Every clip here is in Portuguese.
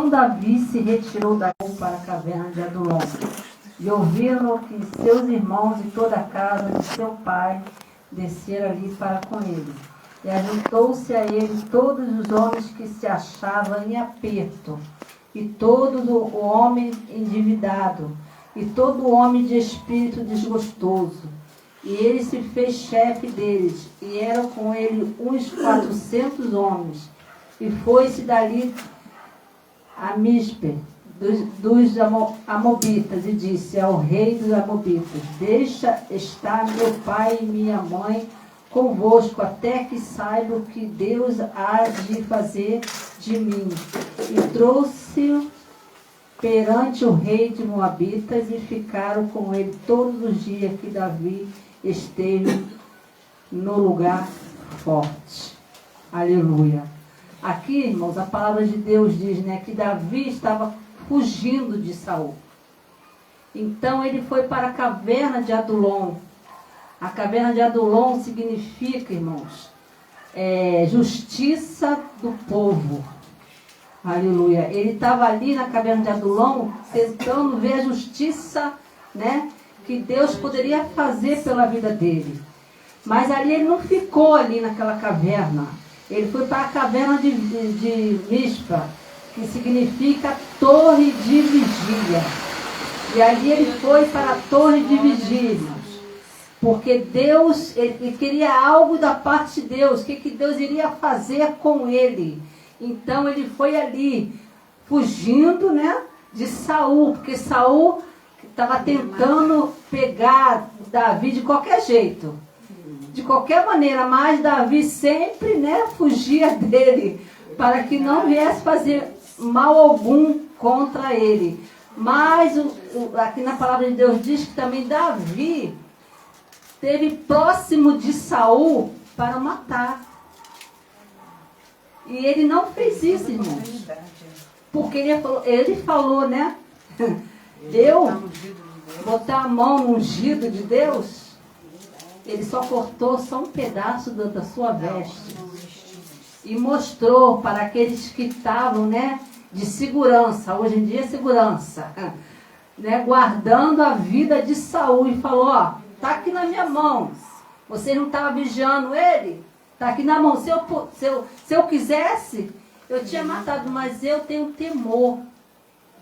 Então Davi se retirou para a caverna de Adulão. E ouviram que seus irmãos e toda a casa de seu pai desceram ali para com ele. E ajuntou-se a ele todos os homens que se achavam em aperto, e todo o homem endividado, e todo homem de espírito desgostoso. E ele se fez chefe deles, e eram com ele uns 400 homens. E foi-se dali a Mispe, dos Amobitas, e disse ao rei dos Amobitas: deixa estar meu pai e minha mãe convosco, até que saiba o que Deus há de fazer de mim. E trouxe-o perante o rei de Moabitas, e ficaram com ele todos os dias que Davi esteve no lugar forte. Aleluia. Aqui, irmãos, a palavra de Deus diz, né, que Davi estava fugindo de Saul. Então ele foi para a caverna de Adulão. A caverna de Adulão significa, irmãos, justiça do povo. Aleluia. Ele estava ali na caverna de Adulão tentando ver a justiça, né, que Deus poderia fazer pela vida dele. Mas ali ele não ficou ali naquela caverna. Ele foi para a caverna de Mispa, que significa torre de vigia. E ali ele foi para a torre de vigia, irmãos. Porque Deus, ele queria algo da parte de Deus. O que Deus iria fazer com ele? Então ele foi ali, fugindo, né, de Saul. Porque Saul estava tentando pegar Davi de qualquer jeito. De qualquer maneira, mas Davi sempre, né, fugia dele, para que não viesse fazer mal algum contra ele. Mas aqui na palavra de Deus diz que também Davi esteve próximo de Saul para matar. E ele não fez isso, irmãos. Porque ele falou, né? Eu botar a mão no ungido de Deus. Ele só cortou um pedaço da sua veste. E mostrou para aqueles que estavam, né, de segurança. Hoje em dia é segurança. Né, guardando a vida de Saul. E falou, ó, tá aqui na minha mão. Você não estava vigiando ele? Tá aqui na mão. Se eu quisesse, eu tinha matado. Mas eu tenho temor.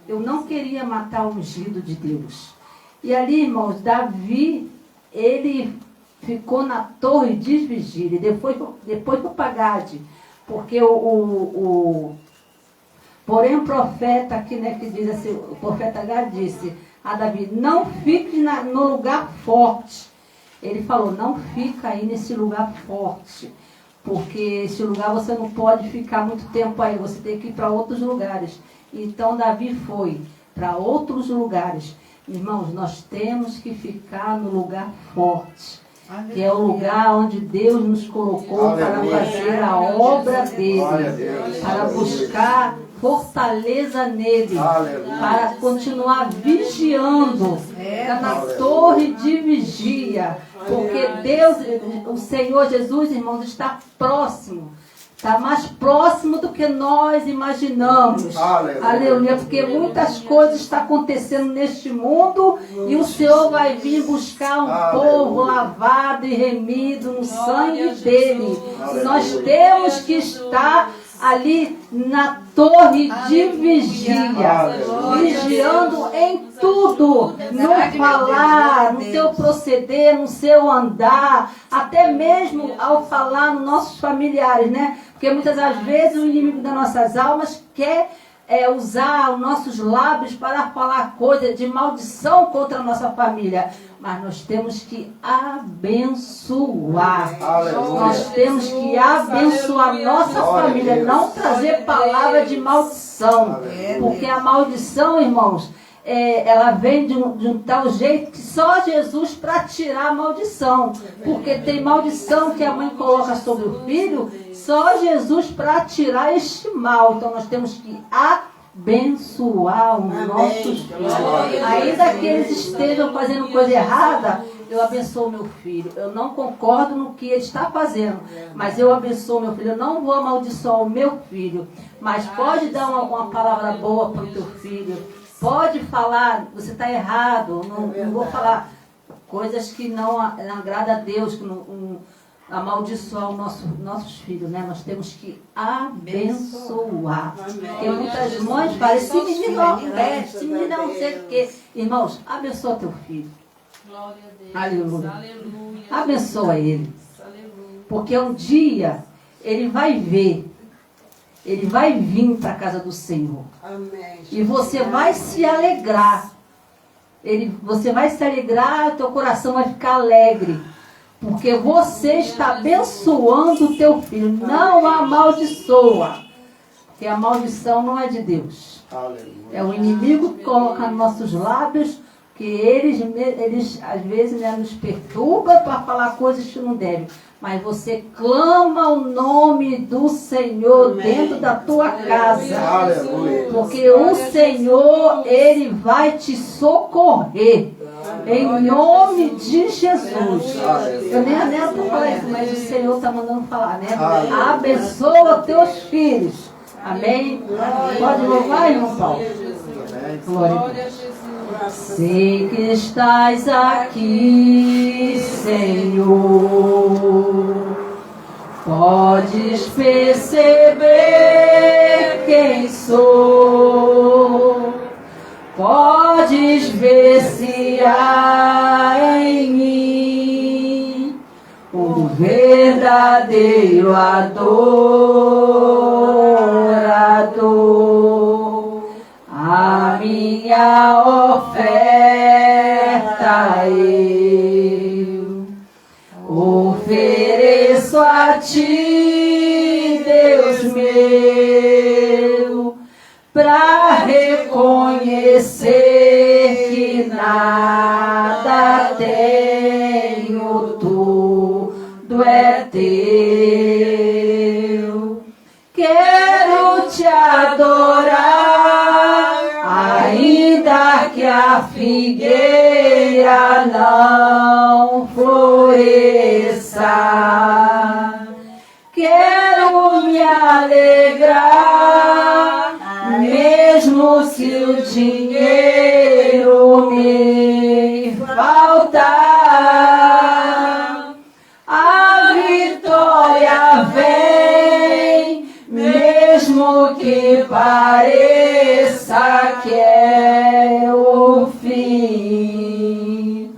Eu não queria matar o ungido de Deus. E ali, irmãos, Davi, ele ficou na torre de vigília, depois para Pagade, porque porém o profeta aqui, né, que diz assim, o profeta Gad disse a Davi: não fique no lugar forte. Ele falou: não fica aí nesse lugar forte, porque esse lugar você não pode ficar muito tempo aí, você tem que ir para outros lugares. Então Davi foi para outros lugares. Irmãos, nós temos que ficar no lugar forte, que é o lugar onde Deus nos colocou para fazer a obra dele, para buscar fortaleza nele, para continuar vigiando na torre de vigia, porque Deus, o Senhor Jesus, irmãos, está próximo. Está mais próximo do que nós imaginamos. Aleluia. Porque muitas coisas estão acontecendo neste mundo e o Senhor vai vir buscar um povo lavado e remido no sangue dele. E nós temos que estar ali na torre de vigia, vigiando em tudo, no falar, no seu proceder, no seu andar, até mesmo ao falar nos nossos familiares, né? Porque muitas das vezes o inimigo das nossas almas quer usar os nossos lábios para falar coisa de maldição contra a nossa família. Mas nós temos que abençoar. Nós temos que abençoar nossa família, não trazer palavra de maldição. Porque a maldição, irmãos, ela vem de um tal jeito que só Jesus para tirar a maldição. Porque tem maldição que a mãe coloca sobre o filho, só Jesus para tirar este mal. Então nós temos que abençoar os nossos filhos. Ainda que eles estejam fazendo coisa errada, eu abençoo meu filho. Eu não concordo no que ele está fazendo, mas eu abençoo meu filho. Eu não vou amaldiçoar o meu filho, mas pode dar uma palavra boa para o teu filho. Pode falar, você está errado. Não vou falar coisas que não agradam a Deus, que não amaldiçoar os nossos filhos, né? Nós temos que abençoar. Porque muitas mães falam, esse menino não obedece, esse menino não sei o quê. Irmãos, abençoa teu filho. Glória a Deus. Aleluia. Aleluia. Abençoa ele. Aleluia. Porque um dia ele vai ver, ele vai vir para a casa do Senhor. Amém. E você vai se alegrar. Você vai se alegrar, teu coração vai ficar alegre. Porque você está abençoando o teu filho. Não amaldiçoa. Porque a maldição não é de Deus. É o inimigo que coloca nos nossos lábios, que eles às vezes, né, nos perturba para falar coisas que não devem. Mas você clama o nome do Senhor dentro da tua casa. Porque o Senhor, Ele vai te socorrer. Em nome de Jesus. Eu nem anelo para falar isso, mas o Senhor está mandando falar, né? Abençoa teus filhos. Amém? Pode louvar, irmão Paulo? Glória a Deus. Sei que estás aqui, Senhor. Podes perceber quem sou. Podes ver se há em mim o verdadeiro adorador. A minha oferta eu ofereço a ti, Deus meu, para reconhecer que nada tenho, tudo é teu. Quero te adorar, ainda que a figueira não floresça. Quero me alegrar, mesmo se o dinheiro me faltar. A vitória vem, mesmo que pareça que é o fim.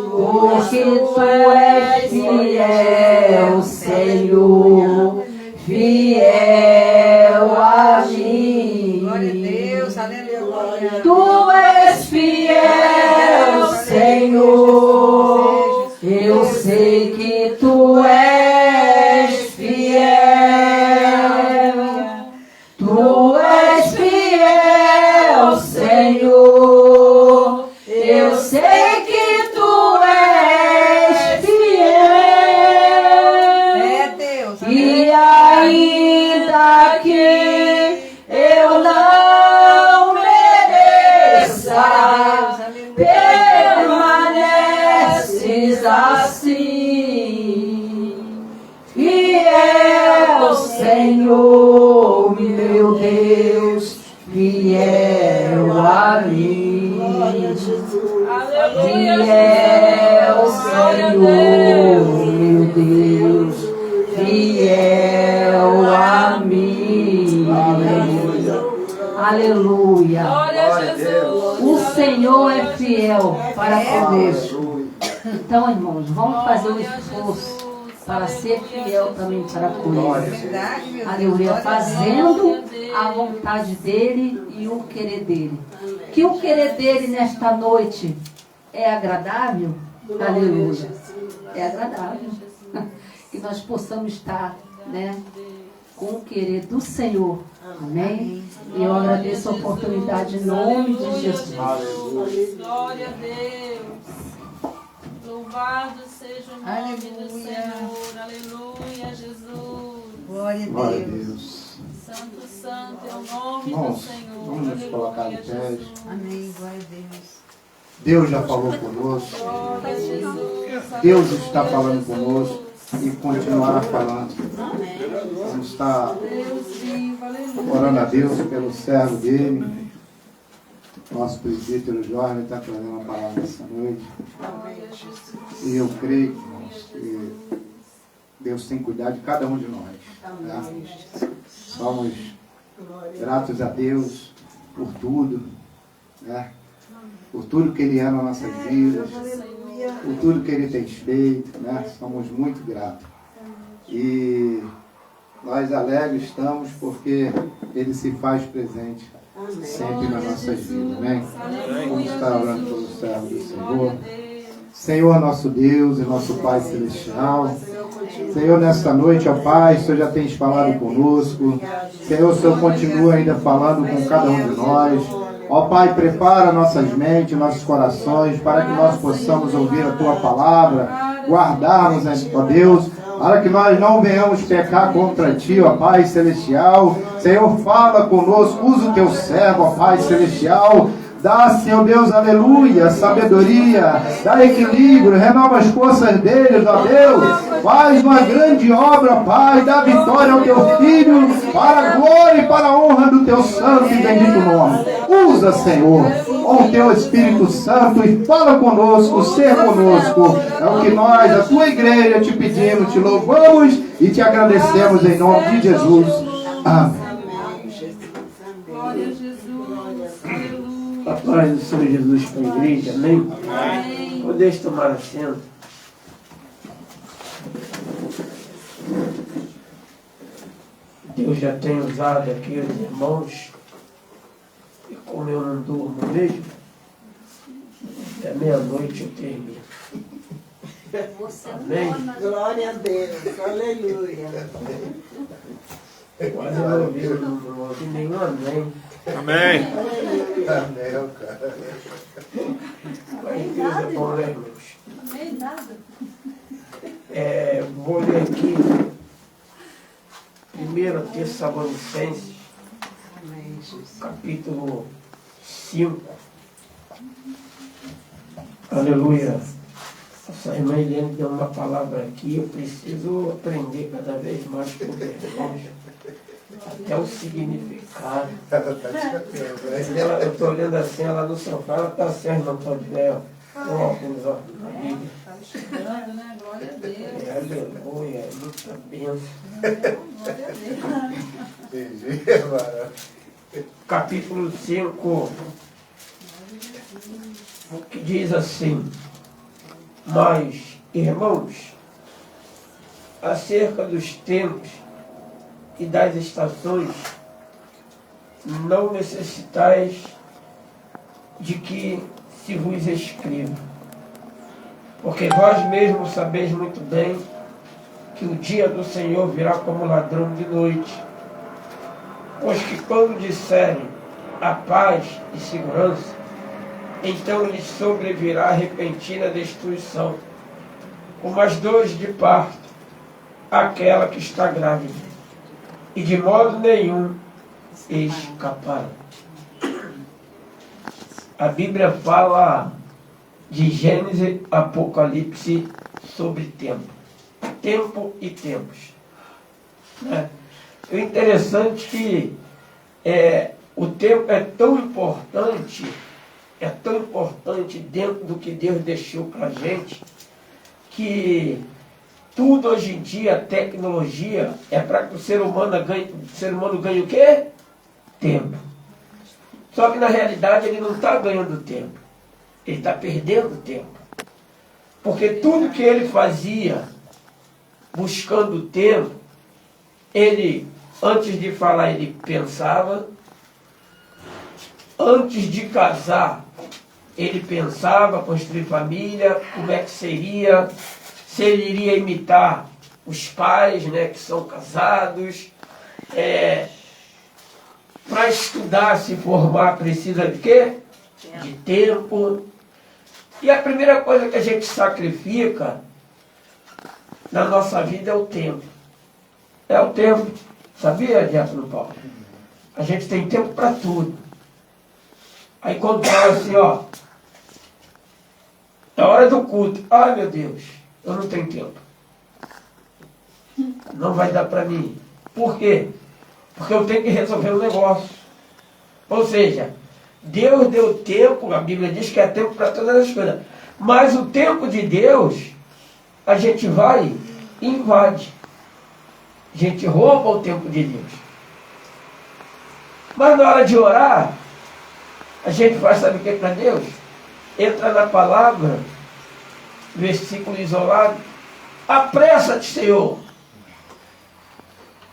Porque tu és fiel, Senhor, fiel a mim. Glória a Deus, aleluia. Tu és fiel, Senhor. Eu sei que tu és fiel. Tu és fiel, Senhor. Eu sei que tu és fiel. É Deus. E ainda que eu não mereça, permaneces assim. Fiel, Senhor, meu Deus, fiel a mim. Fiel, Senhor, meu Deus, fiel a mim. Aleluia. Glória a Jesus. O Senhor é fiel para conosco. Então, irmãos, vamos fazer um esforço para ser fiel também para conosco. Verdade, meu Deus. Aleluia. Fazendo a vontade dele e o querer dele. Que o querer dele nesta noite é agradável? Aleluia. É agradável. Que nós possamos estar, né, com o querer do Senhor. Amém? E eu agradeço a oportunidade em nome de Jesus. Glória a Deus. Louvado seja o nome do Senhor. Aleluia, Jesus. Glória Glória a a Deus. Deus. Santo, santo é o nome do Irmãos, Senhor. vamos nos colocar Aleluia, de pé. Jesus. Amém, glória a Deus. Deus já falou conosco. Deus está falando conosco e continuará falando. Vamos estar orando a Deus pelo servo dele. Nosso presbítero Jorge está trazendo uma palavra essa noite. E eu creio, irmãos, que Deus tem cuidado de cada um de nós. Né? Somos gratos a Deus por tudo. Né? Por tudo que Ele é nas nossas vidas. Por tudo que Ele tem feito. Né? Somos muito gratos. E nós alegres estamos porque Ele se faz presente sempre nas nossas vidas. Amém? Vamos estar orando pelo servo do Senhor. Senhor, nosso Deus e nosso Pai Celestial. Senhor, nesta noite, ó Pai, o Senhor já tem falado conosco. Senhor, o Senhor continua ainda falando com cada um de nós. Ó Pai, prepara nossas mentes, nossos corações, para que nós possamos ouvir a Tua palavra, guardarmos, ó Deus, para que nós não venhamos pecar contra Ti, ó Pai Celestial. Senhor, fala conosco, usa o Teu servo, ó Pai Celestial. Dá, Senhor Deus, aleluia, sabedoria, dá equilíbrio, renova as forças deles, ó Deus. Faz uma grande obra, Pai, dá vitória ao Teu Filho, para a glória e para a honra do Teu santo e bendito nome. Usa, Senhor, com o Teu Espírito Santo e fala conosco, ser conosco. É o que nós, a Tua igreja, te pedimos, te louvamos e te agradecemos em nome de Jesus. Amém. Glória a Jesus. Aleluia. A paz do Senhor Jesus para a igreja, amém? Amém. Podeis tomar assento. Deus já tem usado aqui os irmãos, e como eu não durmo mesmo, até meia-noite eu termino. Amém? Glória a Deus. Aleluia. Quase não ouvi nenhum amém. Amém. Amém, cara. Mas Deus é bom, né, irmãos? Amém, nada. Vou ler aqui 1 Tessalonicenses, capítulo 5. Aleluia. Essa irmã Helene deu uma palavra aqui, eu preciso aprender cada vez mais com os irmãos, até o significado. Eu estou olhando assim, ela no sofá, ela está assim, a irmã Claudinel, com óculos, ó, na Bíblia. Chegando, né? Glória a Deus. Aleluia, é muita bênção. Glória a Deus. Capítulo 5, que diz assim: mas, irmãos, acerca dos tempos e das estações, não necessitais de que se vos escreva, porque vós mesmos sabeis muito bem que o dia do Senhor virá como ladrão de noite. Pois que quando disserem a paz e segurança, então lhes sobrevirá repentina destruição, como as dores de parto, aquela que está grávida, e de modo nenhum escapará. A Bíblia fala de Gênesis e Apocalipse sobre tempo e tempos. Né? O interessante que o tempo é tão importante dentro do que Deus deixou para a gente, que tudo hoje em dia, a tecnologia, é para que o ser humano ganhe o quê? Tempo. Só que na realidade ele não está ganhando tempo, ele está perdendo tempo. Porque tudo que ele fazia buscando tempo, ele, antes de falar, ele pensava. Antes de casar, ele pensava, construir família, como é que seria, se ele iria imitar os pais, né, que são casados. Para estudar, se formar, precisa de quê? De tempo. E a primeira coisa que a gente sacrifica na nossa vida é o tempo. É o tempo. Sabia, Diácono Paulo? A gente tem tempo para tudo. Aí quando fala assim, ó, É hora do culto. Ai, meu Deus, eu não tenho tempo. Não vai dar para mim. Por quê? Porque eu tenho que resolver um negócio. Ou seja, Deus deu tempo, a Bíblia diz que é tempo para todas as coisas. Mas o tempo de Deus, a gente vai e invade. A gente rouba o tempo de Deus. Mas na hora de orar, a gente faz, sabe o que para Deus? Entra na palavra, versículo isolado. Apressa-te, Senhor,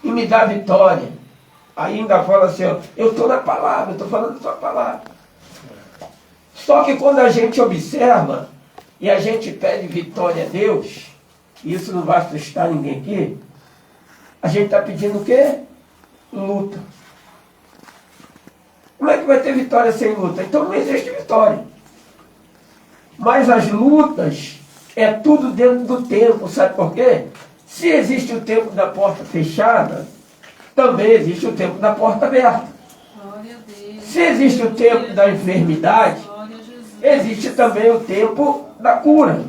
e me dá vitória. Ainda fala assim, ó, eu estou na palavra, eu estou falando da tua palavra. Só que quando a gente observa e a gente pede vitória a Deus, e isso não vai assustar ninguém aqui, a gente está pedindo o quê? Luta. Como é que vai ter vitória sem luta? Então não existe vitória. Mas as lutas é tudo dentro do tempo, sabe por quê? Se existe o tempo da porta fechada, também existe o tempo da porta aberta. Glória a Deus. Se existe o tempo da enfermidade, Glória a Jesus. existe também o tempo da cura.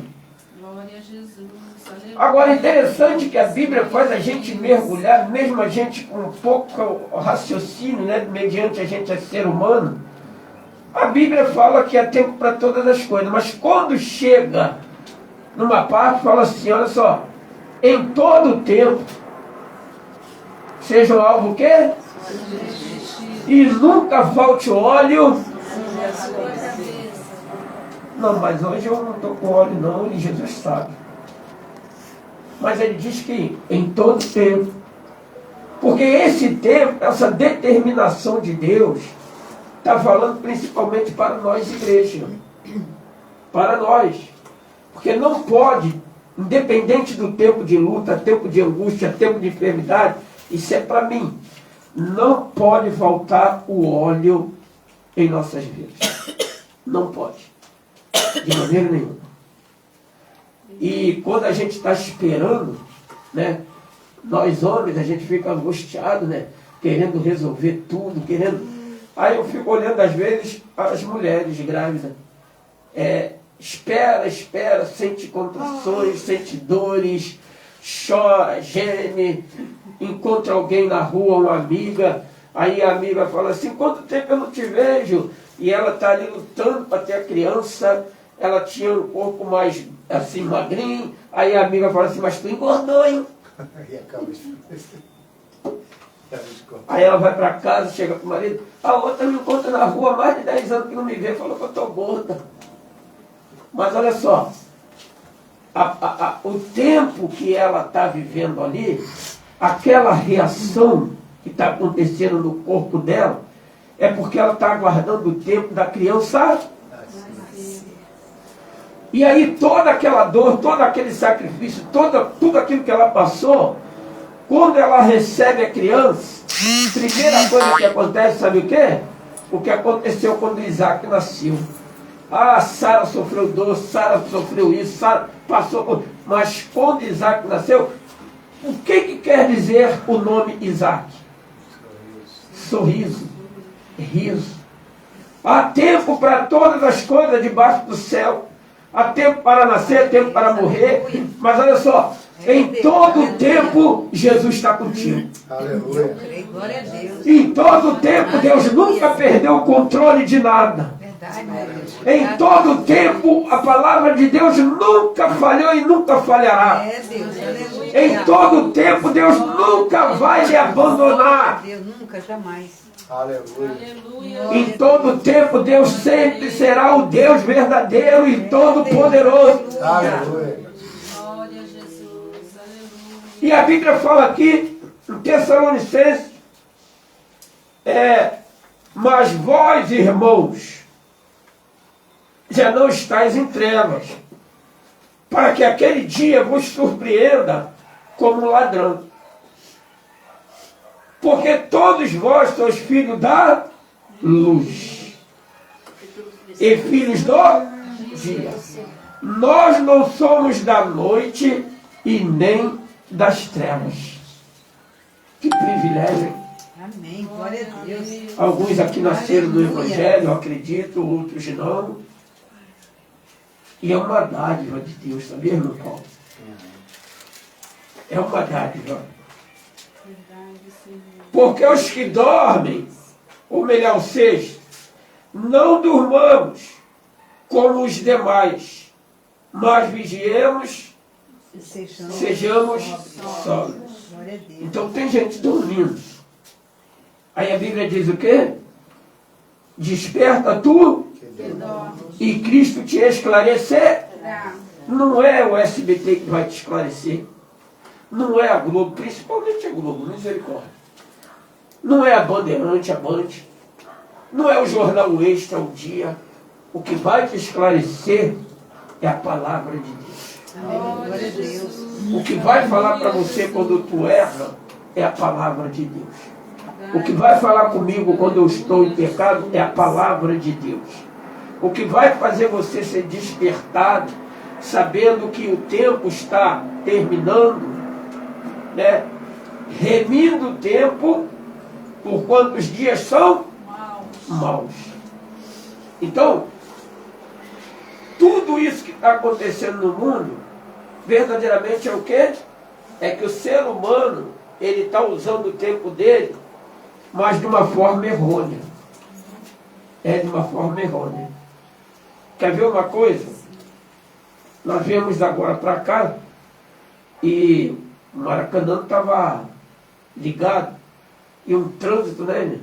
Glória a Jesus. Aleluia. Agora, interessante que a Bíblia faz a gente mergulhar, mesmo a gente com pouco raciocínio, né, mediante a gente é ser humano, a Bíblia fala que é tempo para todas as coisas, mas quando chega numa parte, fala assim, olha só, em todo o tempo, seja o alvo o quê? E nunca falte óleo. Não, mas hoje eu não estou com óleo não, e Jesus sabe. Mas ele diz que em todo tempo. Porque esse tempo, essa determinação de Deus, está falando principalmente para nós, igreja. Para nós. Porque não pode, independente do tempo de luta, tempo de angústia, tempo de enfermidade, isso é para mim. Não pode faltar o óleo em nossas vidas. Não pode. De maneira nenhuma. E quando a gente está esperando, né, nós homens, a gente fica angustiado, né, querendo resolver tudo, querendo... Aí eu fico olhando às vezes as mulheres grávidas. Espera, sente contrações, sente dores, chora, geme, encontra alguém na rua, uma amiga, aí a amiga fala assim, quanto tempo eu não te vejo? E ela está ali lutando para ter a criança, ela tinha um corpo mais assim, magrinho, aí a amiga fala assim, mas tu engordou, hein? Aí ela vai para casa, chega com o marido, a outra me encontra na rua há mais de 10 anos que não me vê, falou que eu estou gorda. Mas olha só, o tempo que ela está vivendo ali, aquela reação que está acontecendo no corpo dela, é porque ela está aguardando o tempo da criança. E aí toda aquela dor, todo aquele sacrifício, tudo aquilo que ela passou, quando ela recebe a criança, primeira coisa que acontece, sabe o quê? O que aconteceu quando Isaac nasceu. Ah, Sara sofreu dor, Sara sofreu isso, Sara passou por... Mas quando Isaac nasceu, o que quer dizer o nome Isaac? Sorriso, riso. Há tempo para todas as coisas debaixo do céu. Há tempo para nascer, tempo para morrer. Mas olha só, em todo o tempo, Jesus está contigo. Aleluia. Glória a Deus. Em todo o tempo, Deus nunca perdeu o controle de nada. Verdade, meu Deus. Em todo o tempo, a palavra de Deus nunca falhou e nunca falhará. É, Deus, aleluia. Em todo o tempo, Deus nunca vai lhe abandonar. Deus, nunca, jamais. Aleluia. Aleluia. Em todo o tempo, Deus sempre será o Deus verdadeiro e todo-poderoso. Aleluia. Glória a Jesus. Aleluia. E a Bíblia fala aqui, em Tessalonicenses, mas vós, irmãos, já não estáis em trevas, para que aquele dia vos surpreenda como um ladrão. Porque todos vós sois filhos da luz e filhos do dia. Nós não somos da noite e nem das trevas. Que privilégio, hein? Amém. Glória a Deus. Alguns aqui nasceram no Evangelho, eu acredito, outros não. E é uma dádiva de Deus, sabia, irmão Paulo? É uma dádiva. Porque os que dormem, ou melhor, seja, não durmamos como os demais, mas vigiemos, sejamos sóbrios. Então tem gente dormindo. Aí a Bíblia diz o quê? Desperta tu e Cristo te esclarecerá. Não é o SBT que vai te esclarecer. Não é a Globo, principalmente a Globo, misericórdia. Não é a Bandeirante, a Band. Não é o Jornal Extra, o Dia. O que vai te esclarecer é a palavra de Deus. Glória a Deus. O que vai falar para você quando tu erra é a palavra de Deus. O que vai falar comigo quando eu estou em pecado é a palavra de Deus. O que vai fazer você ser despertado, sabendo que o tempo está terminando, né? Remindo o tempo, por quantos dias são maus. Então, tudo isso que está acontecendo no mundo, verdadeiramente é o quê? É que o ser humano, ele está usando o tempo dele, mas de uma forma errônea. É de uma forma errônea. Quer ver uma coisa? Nós viemos agora para cá e o Maracanã estava ligado e um trânsito, né?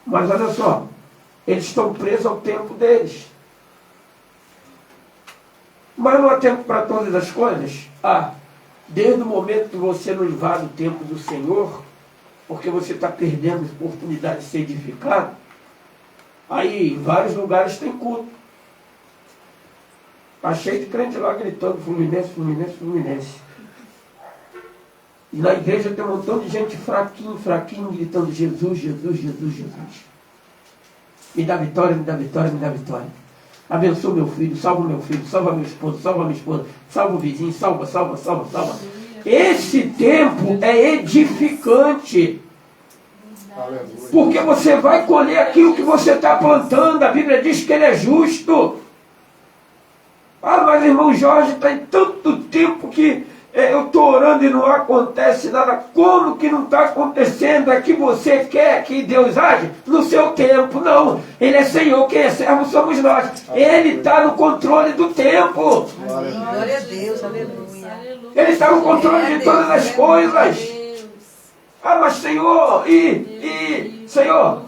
Mas olha só, eles estão presos ao tempo deles. Mas não há tempo para todas as coisas? Desde o momento que você não invade o tempo do Senhor, porque você está perdendo a oportunidade de ser edificado, aí em vários lugares tem culto. Está cheio de crente lá gritando Fluminense, Fluminense, Fluminense. E na igreja tem um montão de gente fraquinho, fraquinho, gritando Jesus, Jesus, Jesus, Jesus. Me dá vitória, me dá vitória, me dá vitória. Abençoa meu filho, salva meu filho, salva meu esposo, salva minha esposa, salva o vizinho, salva, salva, salva, salva. Esse tempo é edificante. Porque você vai colher aquilo que você está plantando. A Bíblia diz que ele é justo. Mas irmão Jorge, está em tanto tempo que eu estou orando e não acontece nada. Como que não está acontecendo? É que você quer que Deus age no seu tempo. Não, Ele é Senhor, quem é servo somos nós. Ele está no controle do tempo. Glória a Deus, aleluia. Ele está no controle de todas as coisas. Mas Senhor, Senhor,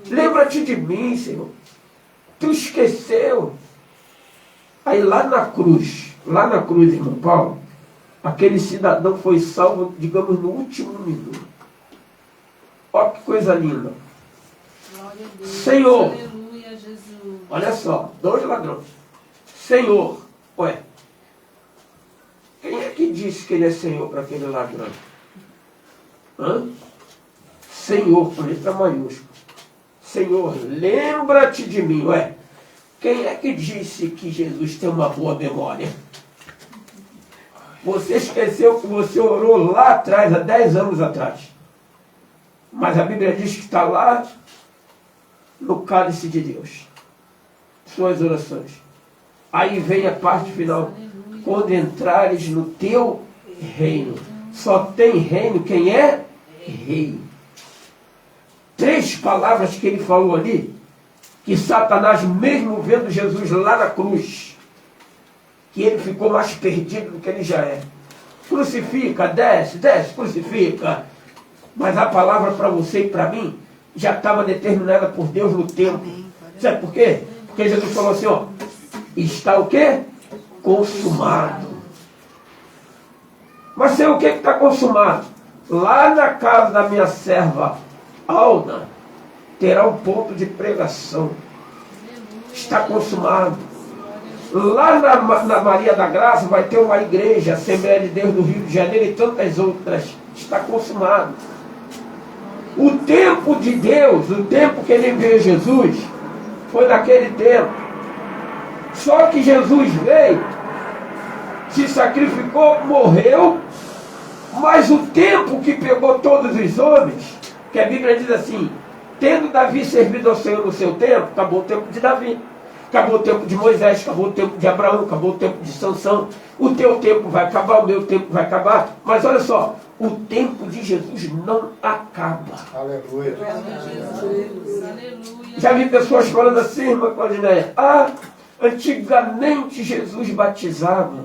lembra-te de mim, Senhor. Tu esqueceu. Aí lá na cruz, irmão Paulo, aquele cidadão foi salvo, digamos, no último minuto. Olha que coisa linda. Senhor, olha só, 2 ladrões. Senhor, quem é que disse que ele é Senhor para aquele ladrão? Senhor, com letra maiúscula. Senhor, lembra-te de mim. Quem é que disse que Jesus tem uma boa memória? Você esqueceu que você orou lá atrás, há 10 anos atrás. Mas a Bíblia diz que está lá no cálice de Deus. Suas orações. Aí vem a parte final. Quando entrares no teu reino. Só tem reino quem é rei. 3 palavras que ele falou ali, que Satanás, mesmo vendo Jesus lá na cruz, que ele ficou mais perdido do que ele já é. Crucifica, desce, crucifica. Mas a palavra para você e para mim já estava determinada por Deus no tempo. Sabe por quê? Porque Jesus falou assim, está o quê? Consumado. Mas sei o que está consumado? Lá na casa da minha serva Alda, terá um ponto de pregação. Está consumado. Lá na Maria da Graça vai ter uma igreja, Assembleia de Deus do Rio de Janeiro e tantas outras. Está consumado. O tempo de Deus, o tempo que ele enviou Jesus, foi naquele tempo. Só que Jesus veio, se sacrificou, morreu, mas o tempo que pegou todos os homens, que a Bíblia diz assim, tendo Davi servido ao Senhor no seu tempo, acabou o tempo de Davi. Acabou o tempo de Moisés, acabou o tempo de Abraão, acabou o tempo de Sansão. O teu tempo vai acabar, o meu tempo vai acabar. Mas olha só, o tempo de Jesus não acaba. Aleluia. Já vi pessoas falando assim, irmã Claudineia, antigamente Jesus batizava.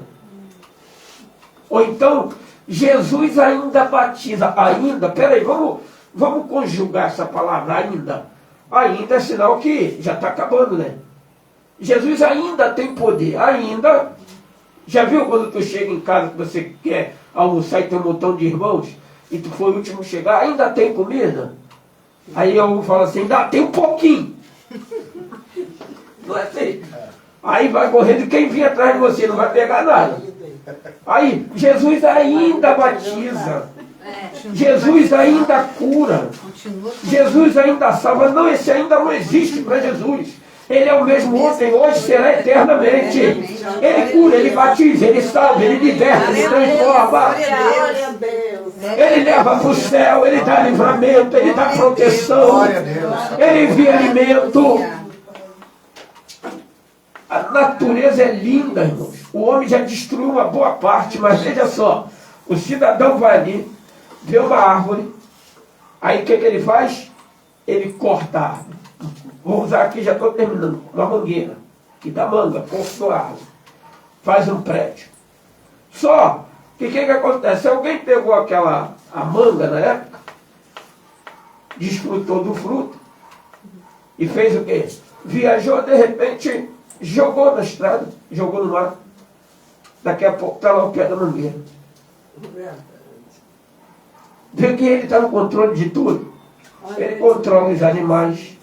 Ou então, Jesus ainda batiza. Ainda, peraí, vamos conjugar essa palavra, ainda. Ainda é sinal que já está acabando, né? Jesus ainda tem poder, ainda. Já viu quando tu chega em casa que você quer almoçar e tem um montão de irmãos e tu foi o último a chegar, ainda tem comida? Aí eu falo assim, ainda tem um pouquinho. Não é assim? Aí vai correndo, quem vir atrás de você não vai pegar nada. Aí Jesus ainda batiza. Jesus ainda cura. Jesus ainda salva. Não, esse ainda não existe para Jesus. Ele é o mesmo ontem, hoje, será eternamente. Ele cura, ele batiza, ele salva, ele liberta, ele transforma. Ele leva para o céu, ele dá livramento, ele dá proteção. Ele envia alimento. A natureza é linda, irmãos. O homem já destruiu uma boa parte, mas veja só. O cidadão vai ali, vê uma árvore, aí o que ele faz? Ele corta a árvore. Vou usar aqui, já estou terminando, uma mangueira, que dá manga, cortou a árvore. Faz um prédio. Só que o que acontece? Se alguém pegou a manga na época, desfrutou do fruto, e fez o quê? Viajou, de repente, jogou na estrada, jogou no mar. Daqui a pouco está lá o pé da mangueira. Vê que ele está no controle de tudo. Ele controla os animais,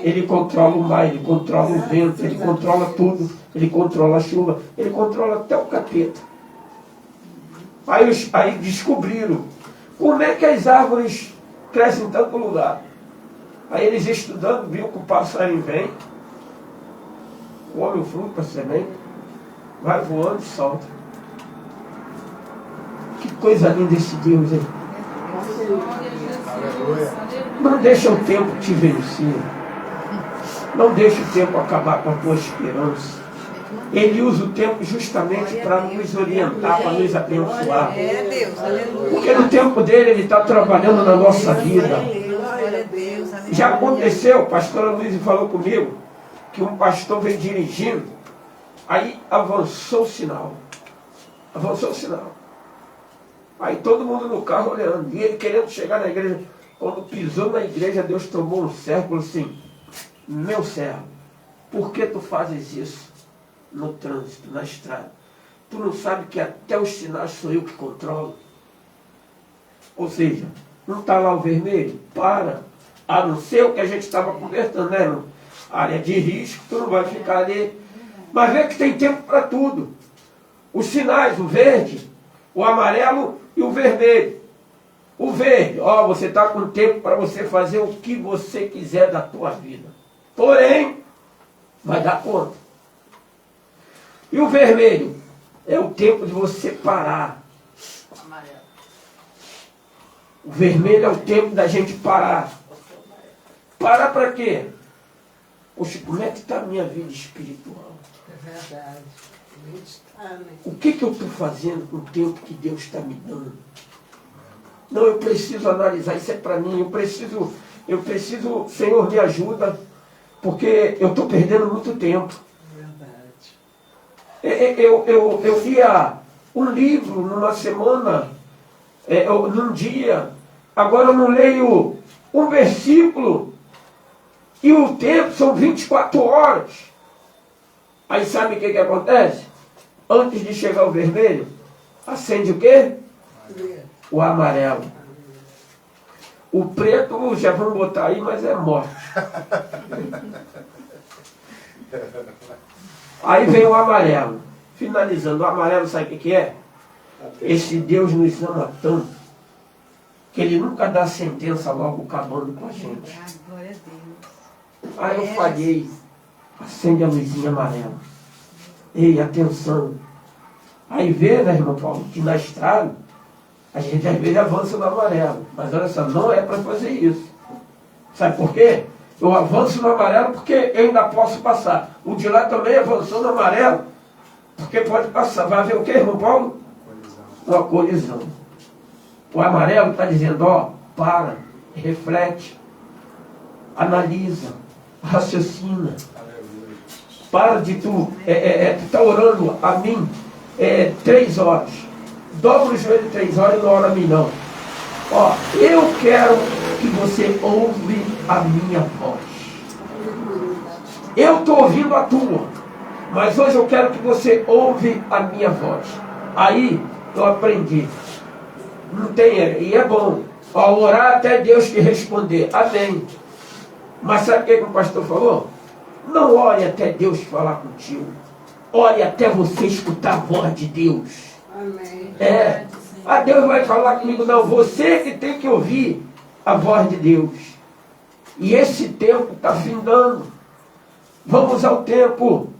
ele controla o mar, ele controla o vento, ele controla tudo, ele controla a chuva, ele controla até o capeta. Aí descobriram como é que as árvores crescem em tanto lugar. Aí eles estudando, viram que o passarinho vem, come o fruto, a semente, vai voando e solta. Que coisa linda esse Deus, hein? Não deixa o tempo te vencer. Não deixa o tempo acabar com a tua esperança. Ele usa o tempo justamente para nos orientar, para nos abençoar. Porque no tempo dele ele está trabalhando na nossa vida. Já aconteceu, a pastora Luísa falou comigo, que um pastor veio dirigindo, aí avançou o sinal. Avançou o sinal. Aí todo mundo no carro olhando, e ele querendo chegar na igreja. Quando pisou na igreja, Deus tomou um servo e falou assim, meu servo, por que tu fazes isso no trânsito, na estrada? Tu não sabe que até os sinais sou eu que controlo? Ou seja, não está lá o vermelho? Para. A não ser o que a gente estava conversando, né, irmão? Área de risco, tu não vai ficar ali. Mas vê que tem tempo para tudo. Os sinais, o verde, o amarelo e o vermelho. O verde, você está com tempo para você fazer o que você quiser da tua vida. Porém, vai dar conta. E o vermelho é o tempo de você parar. O vermelho é o tempo da gente parar. Parar para quê? Poxa, como é que está a minha vida espiritual? É verdade. O que eu estou fazendo com o tempo que Deus está me dando? Não, eu preciso analisar, isso é para mim, eu preciso, Senhor, me ajuda, porque eu estou perdendo muito tempo. Eu lia um livro numa semana, num dia, agora eu não leio um versículo, e o tempo são 24 horas. Aí sabe o que acontece? Antes de chegar o vermelho, acende o quê? O amarelo. O preto já vamos botar aí, mas é morte. Aí vem o amarelo. Finalizando, o amarelo sabe o que é? Esse Deus nos ama tanto que ele nunca dá sentença logo acabando com a gente. Aí eu falhei. Acende a luzinha amarela. Ei, atenção. Aí vê, né, irmão Paulo, que na estrada a gente às vezes avança no amarelo. Mas olha só, não é para fazer isso. Sabe por quê? Eu avanço no amarelo porque eu ainda posso passar. O de lá também avançou no amarelo, porque pode passar. Vai haver o quê, irmão Paulo? Uma colisão. O amarelo está dizendo, ó, para, reflete, analisa, raciocina. Para de tu tá orando a mim 3 horas. Dobra o joelho 3 horas e não ora a mim não. Ó, eu quero que você ouve a minha voz. Eu estou ouvindo a tua, mas hoje eu quero que você ouve a minha voz. Aí eu aprendi. Não tem, e é bom. Ó, orar até Deus te responder. Amém. Mas sabe o que o pastor falou? Não ore até Deus falar contigo. Ore até você escutar a voz de Deus. Amém. Deus vai falar comigo. Não, você que tem que ouvir a voz de Deus. E esse tempo está findando. Vamos ao tempo.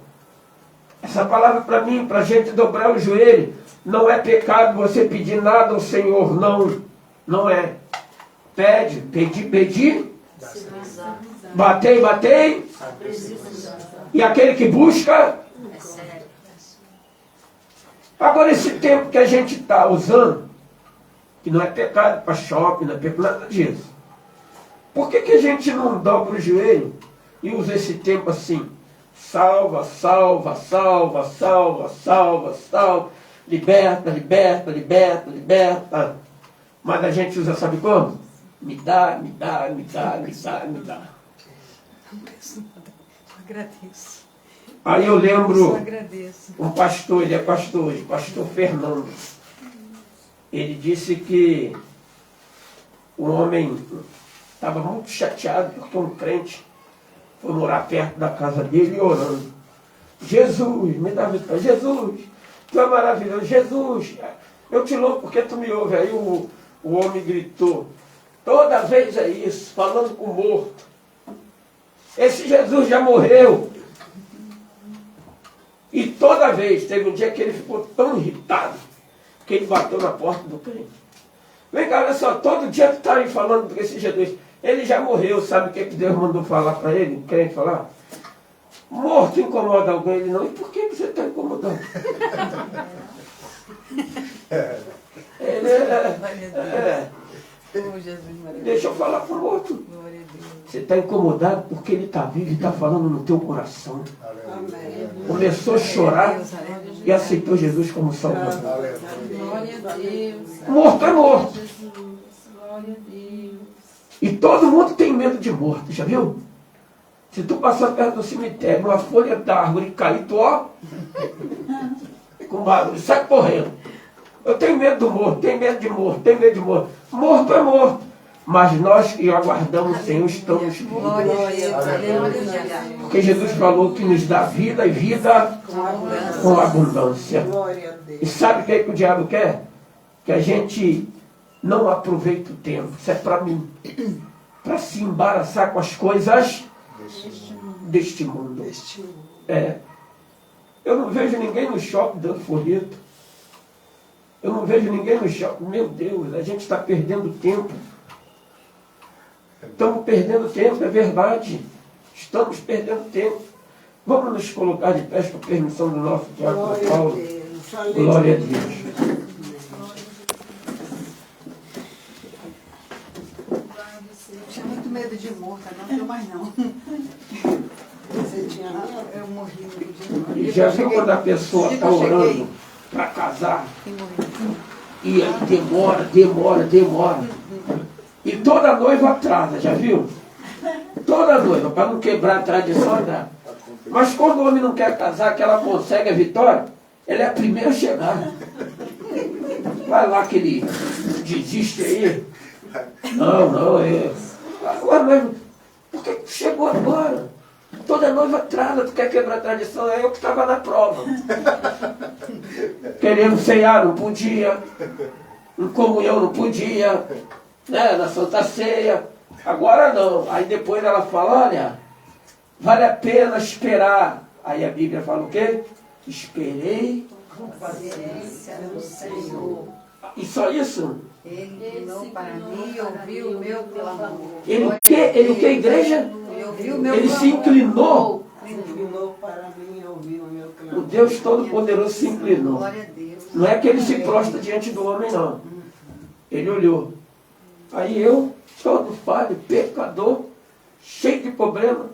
Essa palavra para mim, para a gente dobrar o joelho. Não é pecado você pedir nada ao Senhor. Não. Não é. Pede, pedi. Batei. E aquele que busca. Agora esse tempo que a gente está usando, que não é pecado para shopping, não é pecado, nada disso. Por que a gente não dobra o joelho e usa esse tempo assim? Salva. Liberta. Mas a gente usa, sabe como? Me dá. Agradeço. Aí eu lembro Agradeço. um pastor, ele é pastor hoje, pastor Fernando. Ele disse que o homem estava muito chateado porque um crente foi morar perto da casa dele orando. Jesus, me dá vitória. Jesus, tu é maravilhoso. Jesus, eu te louvo porque tu me ouve. Aí o homem gritou. Toda vez é isso, falando com o morto. Esse Jesus já morreu. E toda vez, teve um dia que ele ficou tão irritado, que ele bateu na porta do crente. Vem cá, olha só, todo dia tu está aí falando desse Jesus. Ele já morreu, sabe o que Deus mandou falar para ele? O crente falar? Morto incomoda alguém? Ele não. E por que você está incomodando? Deixa eu falar com o morto. Você está incomodado porque ele está vivo e está falando no teu coração. Amém. Começou a chorar e aceitou Jesus como Salvador. Glória a Deus. Morto é morto. Jesus. Glória a Deus. E todo mundo tem medo de morto, já viu? Se tu passar perto do cemitério, uma folha da árvore cair, tu ó, com barulho, sai correndo. Eu tenho medo do morto, tenho medo de morto. Morto é morto. Mas nós que aguardamos o Senhor estamos vivos. Glória a Deus. Aleluia. Porque Jesus falou que nos dá vida e vida com abundância. Glória a Deus. E sabe o que o diabo quer? Que a gente não aproveite o tempo. Isso é para mim. Para se embaraçar com as coisas deste mundo. Eu não vejo ninguém no shopping dando folheto. Eu não vejo ninguém no shopping. Meu Deus, a gente está perdendo tempo. Estamos perdendo tempo, é verdade. Estamos perdendo tempo. Vamos nos colocar de pé com a permissão do nosso diácono Paulo. Glória a Deus. Tinha muito medo de morta, não tenho mais não. Você tinha medo? Eu morri no dia. E já viu quando a pessoa está orando para casar? E aí demora. E toda noiva atrasa, já viu? Toda noiva, para não quebrar a tradição, dá. Mas quando o homem não quer casar, que ela consegue a vitória, ela é a primeira a chegar. Vai lá que ele desiste aí. Não, Agora, mas por que tu chegou agora? Toda noiva atrasa, tu quer quebrar a tradição, é eu que estava na prova. Querendo ceiar, não podia. Em comunhão, não podia. Né? Na Santa Ceia. Agora não. Aí depois ela fala, olha, vale a pena esperar. Aí a Bíblia fala o quê? Esperei Com paciência no Senhor. E só isso? Ele inclinou para mim e ouviu o meu clamor. Ele o quê, igreja? Ele ouviu meu Ele se clamor. inclinou. Inclinou para mim, ouviu o meu O clamor. Deus Todo-Poderoso se inclinou. Glória a Deus. Não é que ele se prostra diante do homem, não. Ele olhou. Aí eu, todo falho, pecador, cheio de problema,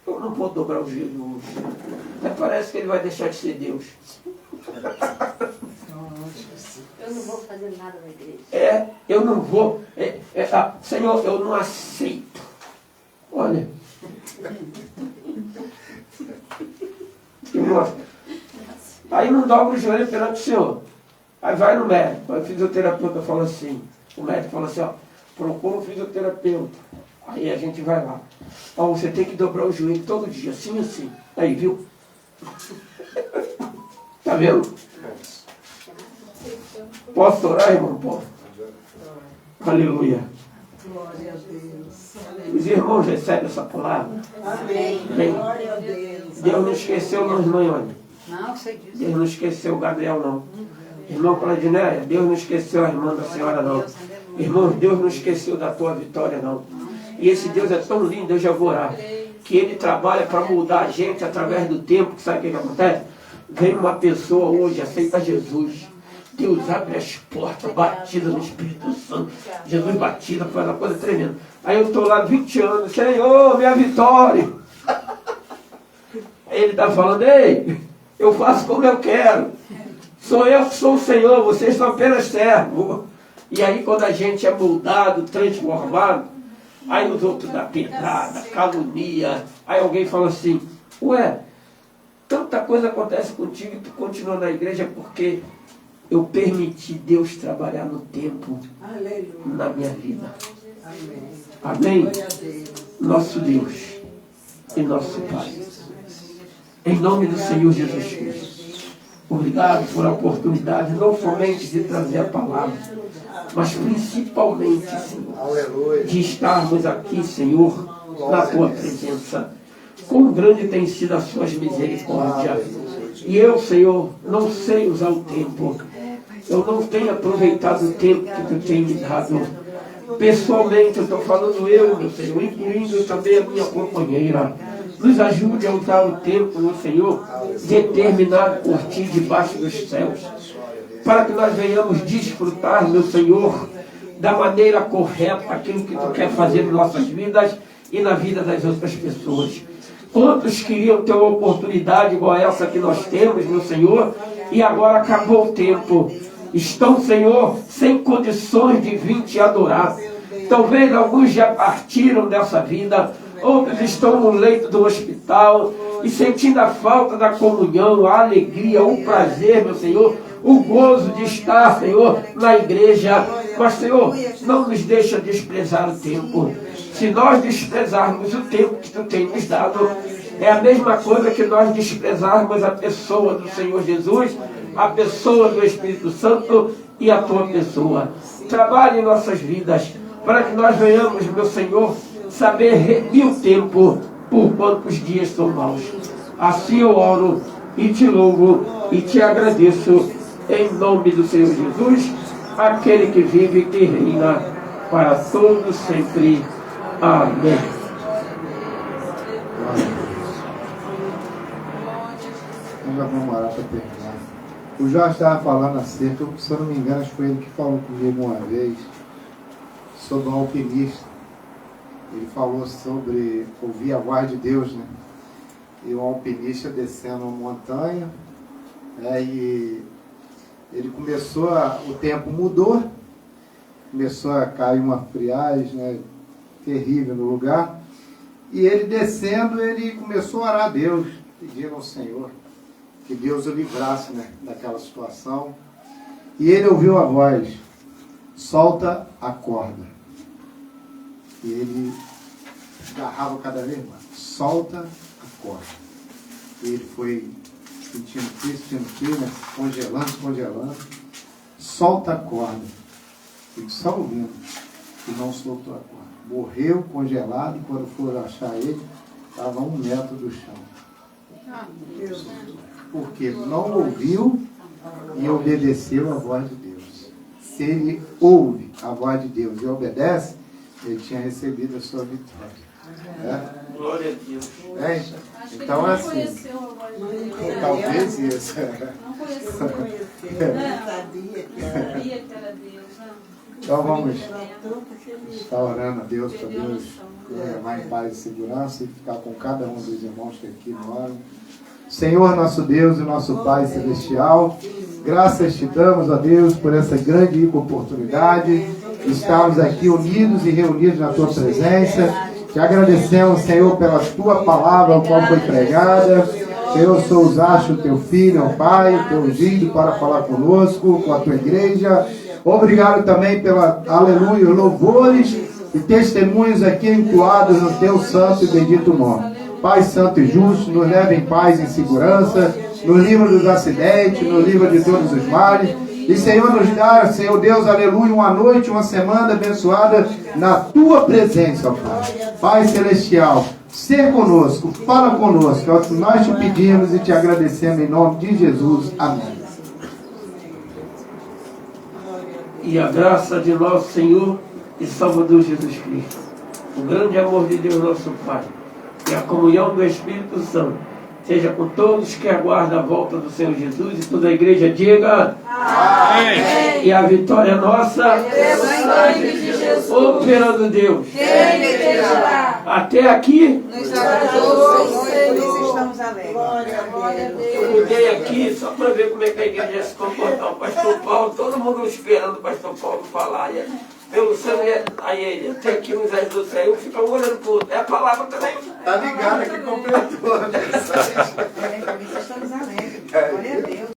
eu não vou dobrar o joelho hoje. Até parece que ele vai deixar de ser Deus. Eu não vou fazer nada na igreja. Eu não vou. Senhor, eu não aceito. Olha. Aí não dobra o joelho perante o Senhor. Aí vai no médico. Aí o fisioterapeuta fala assim. O médico fala assim, ó, procura um fisioterapeuta. Aí a gente vai lá. Ó, você tem que dobrar o joelho todo dia, assim, assim. Aí, viu? Tá vendo? Posso orar, irmão? Posso? Aleluia. Glória a Deus. Os irmãos recebem essa palavra. Amém. Bem, Glória a Deus. Deus não esqueceu nós, não, Ione. Não, sei disso. Deus não esqueceu o Gabriel, não. Irmão Claudinéia, Deus não esqueceu a irmã da senhora, não. Irmãos, Deus não esqueceu da tua vitória, não. E esse Deus é tão lindo, eu já vou orar, que Ele trabalha para mudar a gente através do tempo. Sabe o que acontece? Vem uma pessoa hoje, aceita Jesus. Deus abre as portas, batida no Espírito Santo. Jesus batida, faz uma coisa tremenda. Aí eu estou lá 20 anos, Senhor, minha vitória. Aí Ele está falando, ei, eu faço como eu quero. Sou eu que sou o Senhor, vocês são apenas servos. E aí quando a gente é moldado, transformado, aí os outros dão pedrada, calunia. Aí alguém fala assim, ué, tanta coisa acontece contigo e tu continua na igreja porque eu permiti Deus trabalhar no tempo, Aleluia. na minha vida. Amém. Amém? Glória a Deus. Nosso Deus e nosso Pai. Em nome do Senhor Jesus Cristo. Obrigado por a oportunidade, não somente de trazer a palavra, mas principalmente, Senhor, Aleluia. de estarmos aqui, Senhor, na Tua presença. Quão grande tem sido as Suas misericórdias. E eu, Senhor, não sei usar o tempo. Eu não tenho aproveitado o tempo que Tu tem me dado. Pessoalmente, eu estou falando eu, meu Senhor, incluindo também a minha companheira. Nos ajude a usar o tempo, meu Senhor, determinado por Ti debaixo dos céus, para que nós venhamos desfrutar, meu Senhor, da maneira correta aquilo que Tu quer fazer em nossas vidas e na vida das outras pessoas. Quantos queriam ter uma oportunidade igual a essa que nós temos, meu Senhor, e agora acabou o tempo. Estão, Senhor, sem condições de vir Te adorar. Talvez alguns já partiram dessa vida, outros estão no leito do hospital e sentindo a falta da comunhão, a alegria, o prazer, meu Senhor, o gozo de estar, Senhor, na igreja. Mas, Senhor, não nos deixa desprezar o tempo. Se nós desprezarmos o tempo que Tu tem nos dado, é a mesma coisa que nós desprezarmos a pessoa do Senhor Jesus, a pessoa do Espírito Santo e a Tua pessoa. Trabalhe em nossas vidas, para que nós venhamos, meu Senhor, saber remir o tempo por quantos dias são maus. Assim eu oro e Te louvo e Te agradeço em nome do Senhor Jesus, aquele que vive e que reina para todos sempre. Amém. Nós vamos orar para terminar. O Jorge estava falando acerca, se eu não me engano, acho que foi ele que falou comigo uma vez, sobre um alpinista. Ele falou sobre ouvir a voz de Deus, né? E um alpinista descendo uma montanha, e ele começou, o tempo mudou, começou a cair uma friagem, né, terrível no lugar, e ele descendo, ele começou a orar a Deus, pedindo ao Senhor que Deus o livrasse, né, daquela situação. E ele ouviu a voz, solta a corda. E ele agarrava cada vez mais, solta a corda. E ele foi sentindo frio, né, congelando, solta a corda. Fico só ouvindo, e não soltou a corda. Morreu congelado, e quando foram achar ele, estava a 1 metro do chão. Porque não ouviu e obedeceu a voz de Deus. Se ele ouve a voz de Deus e obedece, ele tinha recebido a sua vitória. Glória a Deus. Hein? Acho que Então ele é não assim. conheceu a voz de Deus. Talvez isso. Não conheceu. Sabia que era. Sabia que era Deus. Não. Então vamos Era tanta feliz. estar orando a Deus para Deus levar em paz e segurança e ficar com cada um dos irmãos que aqui moram. Senhor, nosso Deus e nosso Pai Celestial, graças te damos, ó Deus, por essa grande oportunidade de estarmos aqui unidos e reunidos na tua presença. Te agradecemos, Senhor, pela tua palavra, a qual foi pregada. Senhor, sou Usacho, teu filho, ó Pai, o teu ungido para falar conosco, com a tua igreja. Obrigado também pela, aleluia, louvores e testemunhos aqui entoados no teu santo e bendito nome. Pai santo e justo, nos leva em paz e em segurança, nos livra dos acidentes, nos livra de todos os males. E Senhor, nos dá, Senhor Deus, aleluia, uma noite, uma semana abençoada na tua presença, ó Pai. Pai celestial, ser conosco, fala conosco, é o que nós te pedimos e te agradecemos em nome de Jesus. Amém. E a graça de nosso Senhor e Salvador Jesus Cristo, o grande amor de Deus nosso Pai, e a comunhão do Espírito Santo, seja com todos que aguardam a volta do Senhor Jesus, e toda a igreja diga amém. E a vitória nossa, operando Deus. Até aqui, Estamos alegres. eu mudei aqui só para ver como é que a igreja ia se comportar. O pastor Paulo, todo mundo esperando o pastor Paulo falar. Meu Luciano, aí ele, até aqui uns ajudos aí, um fica um olhando pro outro. É a palavra também. Tá ligado que completou, né?